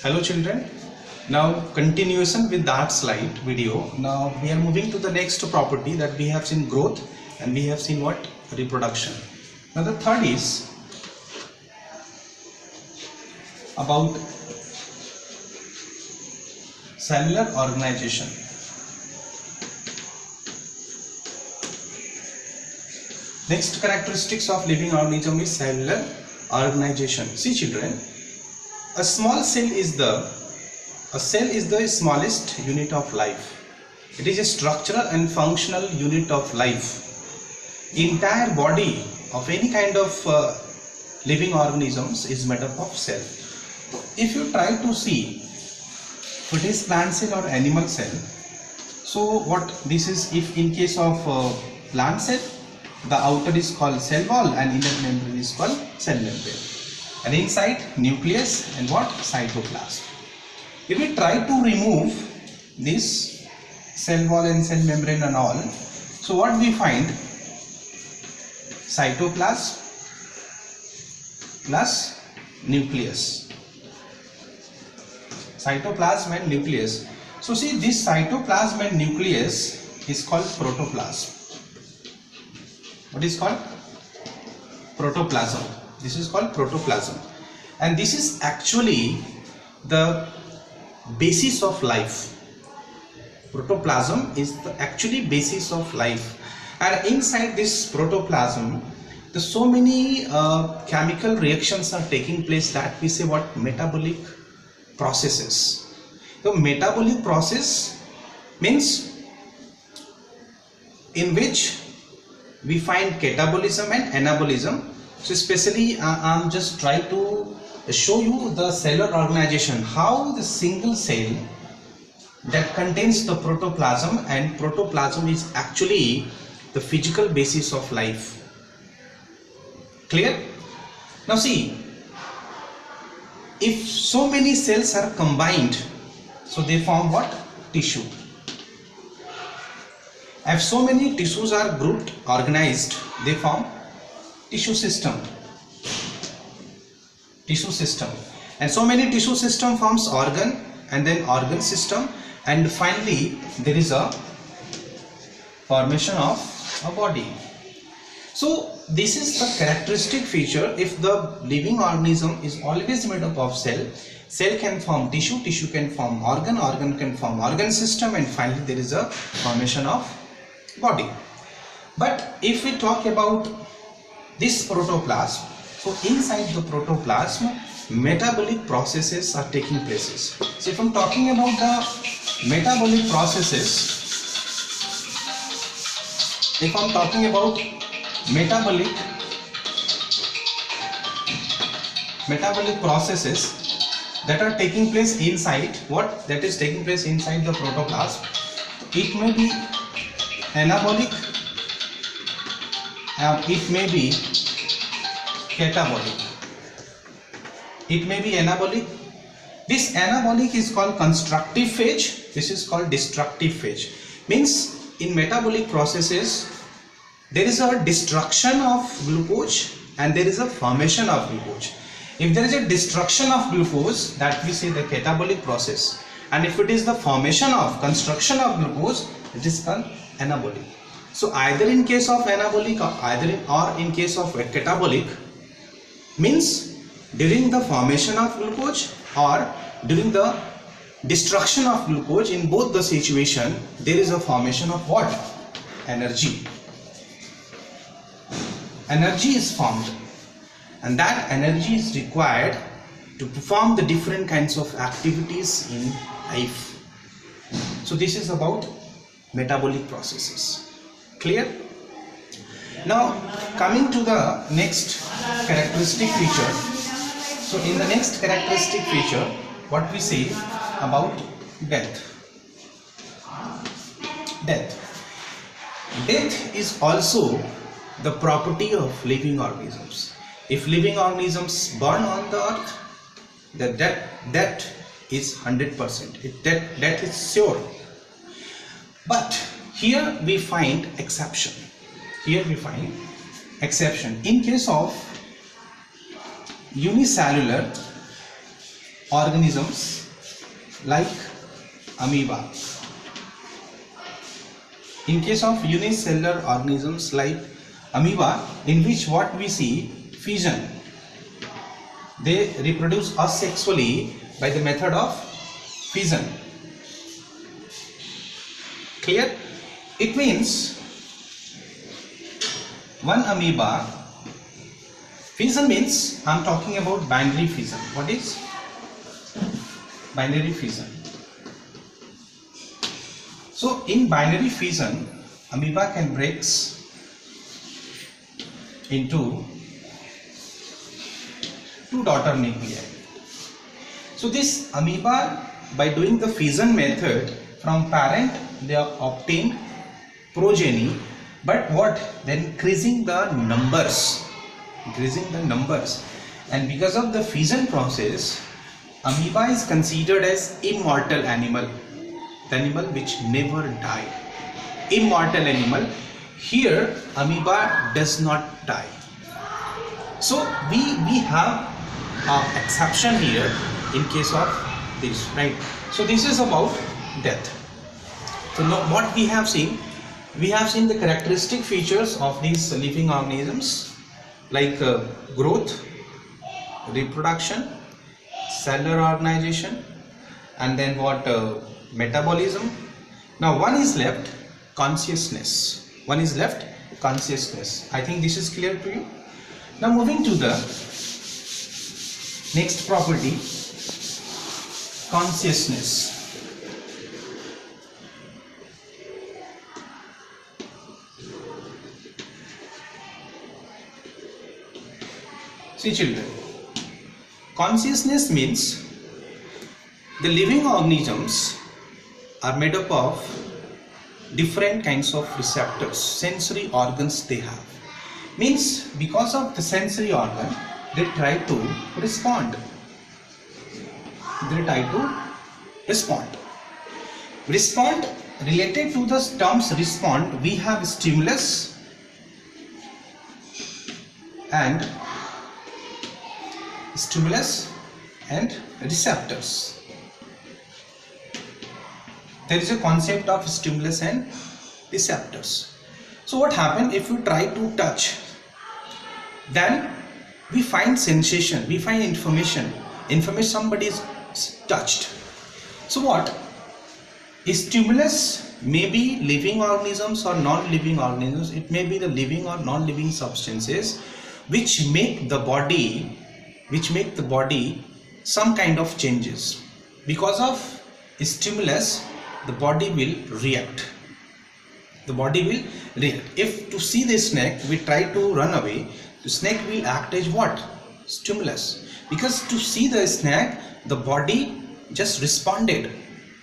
Hello children, now continuation with that slide video. Now we are moving to the next property that we have seen growth and we have seen what? Reproduction. Now the third is about cellular organization. Next characteristics of living organism is cellular organization. See children, a cell is the smallest unit of life. It is a structural and functional unit of life. Entire body of any kind of living organisms is made up of cell. If you try to see if it is plant cell or animal cell, so what this is, if in case of plant cell, the outer is called cell wall and inner membrane is called cell membrane, and inside nucleus and what? Cytoplasm. If we try to remove this cell wall and cell membrane and all, so what we find? Cytoplasm plus nucleus. Cytoplasm and nucleus. So see, this cytoplasm and nucleus is called protoplasm. What is called? Protoplasm. This is called protoplasm, and this is actually the basis of life. Protoplasm is the actually basis of life, and inside this protoplasm there's so many chemical reactions are taking place that we say what? Metabolic processes. The metabolic process means in which we find catabolism and anabolism. So especially I'm just trying to show you the cellular organization, how the single cell that contains the protoplasm, and protoplasm is actually the physical basis of life. Clear? Now see, if so many cells are combined, so they form what? Tissue. If so many tissues are grouped, organized, they form tissue system. Tissue system. And so many tissue system forms organ, and then organ system, and finally there is a formation of a body. So this is the characteristic feature. If the living organism is always made up of cell, cell can form tissue, tissue can form organ, organ can form organ system, and finally there is a formation of body. But if we talk about this protoplasm, so inside the protoplasm metabolic processes are taking places. So if I'm talking about the metabolic processes, if I'm talking about metabolic processes that are taking place inside, what that is taking place inside the protoplasm, it may be anabolic and it may be catabolic. It may be anabolic. This anabolic is called constructive phase, this is called destructive phase. Means in metabolic processes there is a destruction of glucose and there is a formation of glucose. If there is a destruction of glucose, that we say the catabolic process, and if it is the formation of construction of glucose, it is called anabolic. So either in case of anabolic or in case of catabolic, means during the formation of glucose or during the destruction of glucose, in both the situation there is a formation of what? Energy. Energy is formed, and that energy is required to perform the different kinds of activities in life. So this is about metabolic processes. Clear? Now coming to the next characteristic feature. So in the next characteristic feature, what we say about death. Death is also the property of living organisms. If living organisms burn on the earth, the death is 100%. Death is sure. But here we find exception. In case of unicellular organisms like amoeba. In case of unicellular organisms like amoeba, in which what we see fission, they reproduce asexually by the method of fission. Clear? It means one amoeba, fission means I am talking about binary fission. What is binary fission? So in binary fission, amoeba can breaks into two daughter nuclei. So this amoeba, by doing the fission method from parent, they have obtained progeny, but what? Then increasing the numbers, and because of the fission process, amoeba is considered as immortal animal, the animal which never die, immortal animal. Here amoeba does not die. So we have an exception here in case of this, right? So this is about death. So now what we have seen the characteristic features of these living organisms like growth, reproduction, cellular organization, and then what metabolism. Now one is left, consciousness. I think this is clear to you. Now moving to the next property, consciousness. See children, consciousness means the living organisms are made up of different kinds of receptors, sensory organs they have. Means because of the sensory organ, they try to respond. Respond related to the terms respond, we have stimulus and receptors. There is a concept of stimulus and receptors. So what happens if we try to touch? Then we find sensation, we find information somebody is touched. So what? A stimulus may be living organisms or non-living organisms. It may be the living or non-living substances which make the body some kind of changes. Because of a stimulus, the body will react. If to see the snake we try to run away, the snake will act as what? Stimulus. Because to see the snake, the body just responded,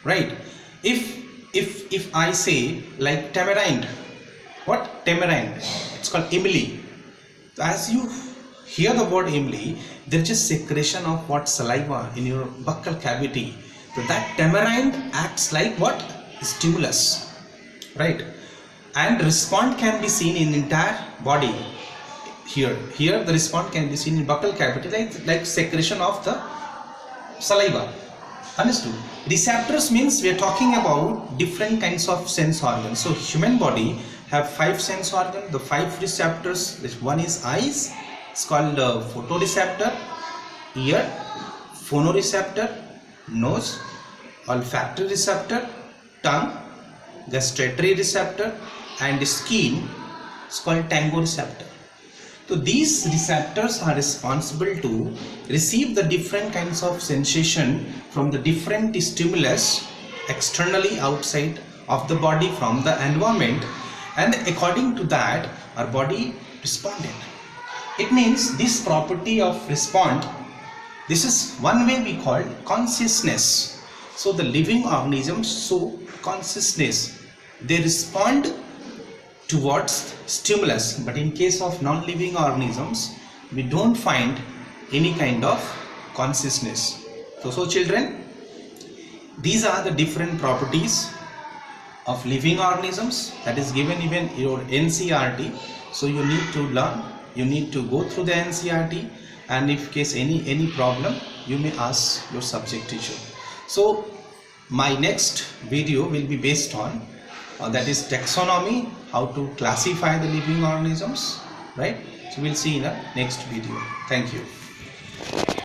right? If I say like tamarind, what? Tamarind, it's called imli. As you hear the word imli, there is a secretion of what? Saliva in your buccal cavity. So that tamarind acts like what? Stimulus, right? And response can be seen in entire body. Here the response can be seen in buccal cavity, like secretion of the saliva. Understood? Receptors means we are talking about different kinds of sense organs. So human body have 5 sense organs. The 5 receptors, one is eyes, it's called photoreceptor, ear, phonoreceptor, nose, olfactory receptor, tongue, gustatory receptor, and skin, it's called tangoreceptor. So these receptors are responsible to receive the different kinds of sensation from the different stimulus externally outside of the body from the environment, and according to that our body responded. It means this property of respond, this is one way we call consciousness. So the living organisms show consciousness, they respond towards stimulus, but in case of non-living organisms we don't find any kind of consciousness. So children, these are the different properties of living organisms that is given even in your NCERT. So you need to learn, you need to go through the NCERT, and if case any problem you may ask your subject teacher. So my next video will be based on that is taxonomy, how to classify the living organisms, right? So we'll see in the next video. Thank you.